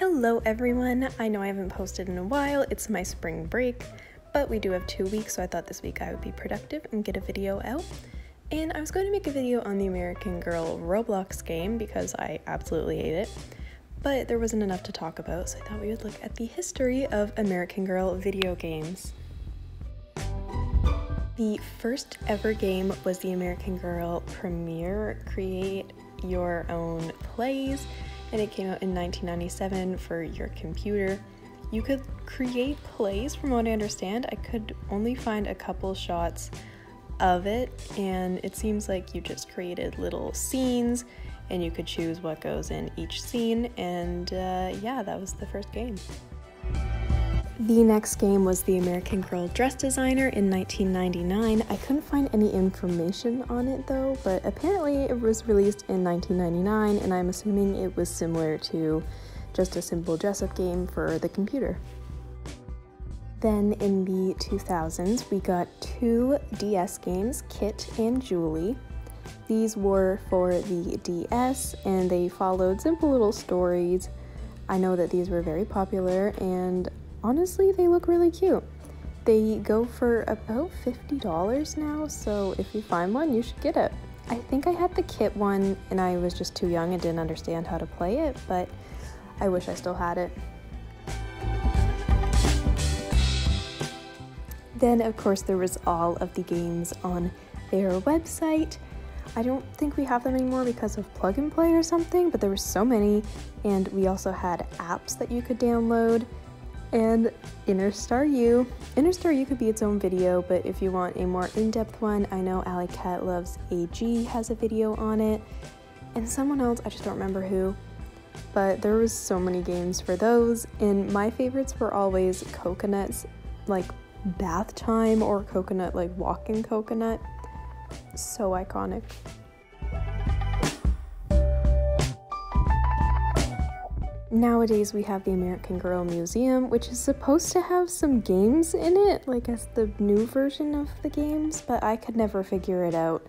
Hello everyone! I know I haven't posted in a while, it's my spring break, but we do have 2 weeks, so I thought this week I would be productive and get a video out. And I was going to make a video on the American Girl Roblox game because I absolutely hate it, but there wasn't enough to talk about, so I thought we would look at the history of American Girl video games. The first ever game was the American Girl Premiere Create Your Own Plays, and it came out in 1997 for your computer. You could create plays, from what I understand. I could only find a couple shots of it, and it seems like you just created little scenes and you could choose what goes in each scene, and yeah, that was the first game. The next game was the American Girl Dress Designer in 1999. I couldn't find any information on it though, but apparently it was released in 1999, and I'm assuming it was similar to just a simple dress-up game for the computer. Then in the 2000s, we got 2 DS games, Kit and Julie. These were for the DS, and they followed simple little stories. I know that these were very popular, and honestly, they look really cute. They go for about $50 now, so if you find one, you should get it. I think I had the Kit one and I was just too young and didn't understand how to play it, but I wish I still had it. Then, of course, there was all of the games on their website. I don't think we have them anymore because of Plug and Play or something, but there were so many, and we also had apps that you could download. And Inner Star U. Inner Star U could be its own video, but if you want a more in-depth one, I know Alley Cat Loves AG has a video on it, and someone else, I just don't remember who, but there was so many games for those, and my favorites were always Coconuts, like Bath Time, or Coconut, like Walking Coconut. So iconic. Nowadays we have the American Girl Museum, which is supposed to have some games in it, like as the new version of the games, but I could never figure it out.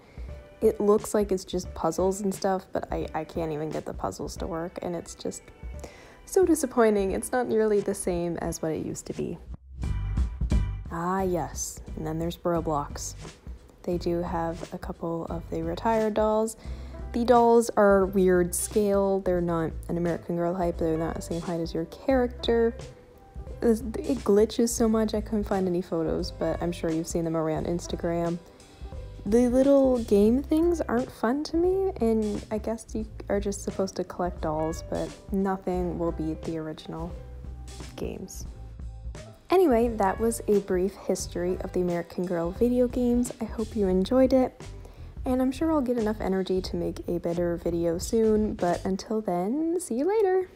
It looks like it's just puzzles and stuff, but I can't even get the puzzles to work, and it's just so disappointing. It's not nearly the same as what it used to be. Ah yes, and then there's Roblox. They do have a couple of the retired dolls. The dolls are weird scale. They're not an American Girl height, they're not the same height as your character. It glitches so much I couldn't find any photos, but I'm sure you've seen them around Instagram. The little game things aren't fun to me, and I guess you are just supposed to collect dolls, but nothing will beat the original games. Anyway, that was a brief history of the American Girl video games. I hope you enjoyed it. And I'm sure I'll get enough energy to make a better video soon, but until then, see you later!